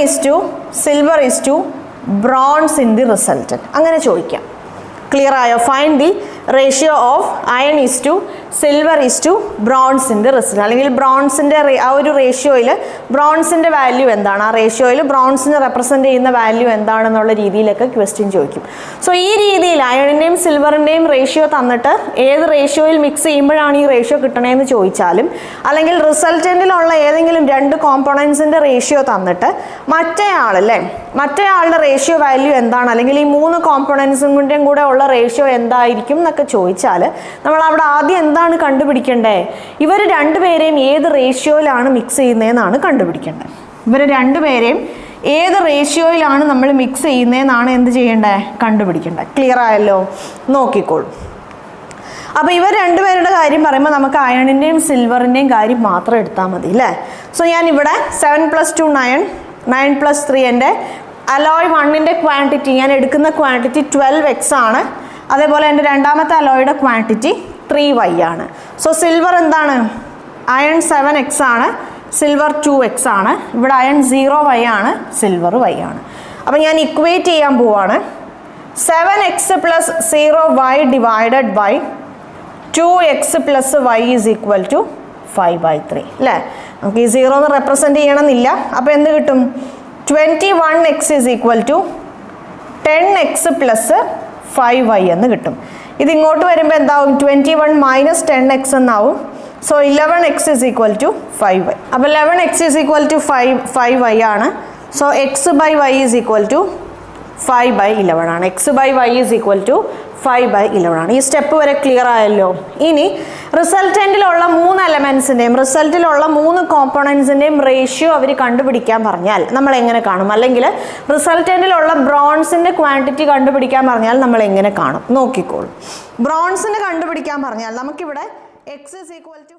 is to silver is to bronze in the resultant. അങ്ങനെ ചോദിക്കാം. Clear ആയോ? Find the ratio of iron is to silver is to bronze in the result. അല്ലെങ്കിൽ ബ്രോൺസിൻ്റെ ആ ഒരു റേഷ്യോയിൽ ബ്രോൺസിൻ്റെ value എന്താണ്, ആ റേഷ്യോയിൽ ബ്രോൺസിനെ റെപ്രസെൻറ്റ് ചെയ്യുന്ന വാല്യൂ എന്താണെന്നുള്ള രീതിയിലൊക്കെ ക്വസ്റ്റ്യൻ ചോദിക്കും. സോ ഈ രീതിയിൽ അയണിൻ്റെയും സിൽവറിൻ്റെയും റേഷ്യോ തന്നിട്ട് ഏത് റേഷ്യോയിൽ മിക്സ് ചെയ്യുമ്പോഴാണ് ഈ റേഷ്യോ കിട്ടണതെന്ന് ചോദിച്ചാലും, അല്ലെങ്കിൽ റിസൾട്ടൻറ്റിലുള്ള ഏതെങ്കിലും രണ്ട് കോമ്പോണൻസിൻ്റെ റേഷ്യോ തന്നിട്ട് മറ്റേയാളുടെ റേഷ്യോ വാല്യൂ എന്താണ്, അല്ലെങ്കിൽ ഈ മൂന്ന് കോമ്പോണൻസിൻ്റെയും കൂടെ ഉള്ള റേഷ്യോ എന്തായിരിക്കും എന്നൊക്കെ ചോദിച്ചാൽ നമ്മൾ അവിടെ ആദ്യം എന്താണ് കണ്ടുപിടിക്കേണ്ടത്? ഇവർ രണ്ടുപേരെയും ഏത് റേഷ്യോയിലാണ് മിക്സ് ചെയ്യുന്നതെന്നാണ് കണ്ടുപിടിക്കേണ്ടത്. ഇവർ രണ്ടുപേരെയും ഏത് റേഷ്യോയിലാണ് നമ്മൾ മിക്സ് ചെയ്യുന്നതെന്നാണ് എന്ത് ചെയ്യേണ്ടത്? കണ്ടുപിടിക്കേണ്ടത്. ക്ലിയർ ആയല്ലോ? നോക്കിക്കോളൂ. അപ്പോൾ ഇവർ രണ്ടുപേരുടെ കാര്യം പറയുമ്പോൾ നമുക്ക് അയണിൻ്റെയും സിൽവറിൻ്റെയും കാര്യം മാത്രം എടുത്താൽ മതി അല്ലേ? സോ ഞാനിവിടെ 7 + 2 9, 9 + 3 എൻ്റെ അലോയ് 1ൻ്റെ ക്വാണ്ടിറ്റി, ഞാൻ എടുക്കുന്ന ക്വാണ്ടിറ്റി 12x ആണ്. അതേപോലെ എൻ്റെ രണ്ടാമത്തെ അലോയുടെ ക്വാണ്ടിറ്റി 3y ആണ്. സോ സിൽവർ എന്താണ്? അയൺ 7x ആണ്, സിൽവർ 2x ആണ്. ഇവിടെ അയൺ 0y ആണ്, സിൽവർ y ആണ്. അപ്പം ഞാൻ ഇക്വേറ്റ് ചെയ്യാൻ പോവാണ്. 7x + 0y divided by 2x + y is equal to 5/3 അല്ലേ? നമുക്ക് ഈ 0 എന്ന് റെപ്രസെൻറ്റ് ചെയ്യണമെന്നില്ല. അപ്പോൾ എന്ത് കിട്ടും? 21x is equal to 10x + 5y എന്ന് കിട്ടും. ഇത് ഇങ്ങോട്ട് വരുമ്പോൾ എന്താവും? 21 - 10x എന്നാവും. So 11x is equal to 5y. അപ്പോൾ 11x is equal to 5y ആണ്. So x/y is equal to 5/11 ആണ്. x/y ഈസ് ഈക്വൽ ടു 5/11 ആണ്. ഈ സ്റ്റെപ്പ് വരെ ക്ലിയർ ആയല്ലോ? ഇനി റിസൾട്ടൻറ്റിലുള്ള 3 എലമെൻസിൻ്റെയും റിസൾട്ടിലുള്ള 3 കോമ്പോണൻസിൻ്റെയും റേഷ്യോ അവർ കണ്ടുപിടിക്കാൻ പറഞ്ഞാൽ നമ്മൾ എങ്ങനെ കാണും? അല്ലെങ്കിൽ റിസൾട്ടൻറ്റിലുള്ള ബ്രോൺസിൻ്റെ ക്വാണ്ടിറ്റി കണ്ടുപിടിക്കാൻ പറഞ്ഞാൽ നമ്മൾ എങ്ങനെ കാണും? നോക്കിക്കോളൂ. ബ്രോൺസിന് കണ്ടുപിടിക്കാൻ പറഞ്ഞാൽ നമുക്കിവിടെ x ഈസ് ഈക്വൽ ടു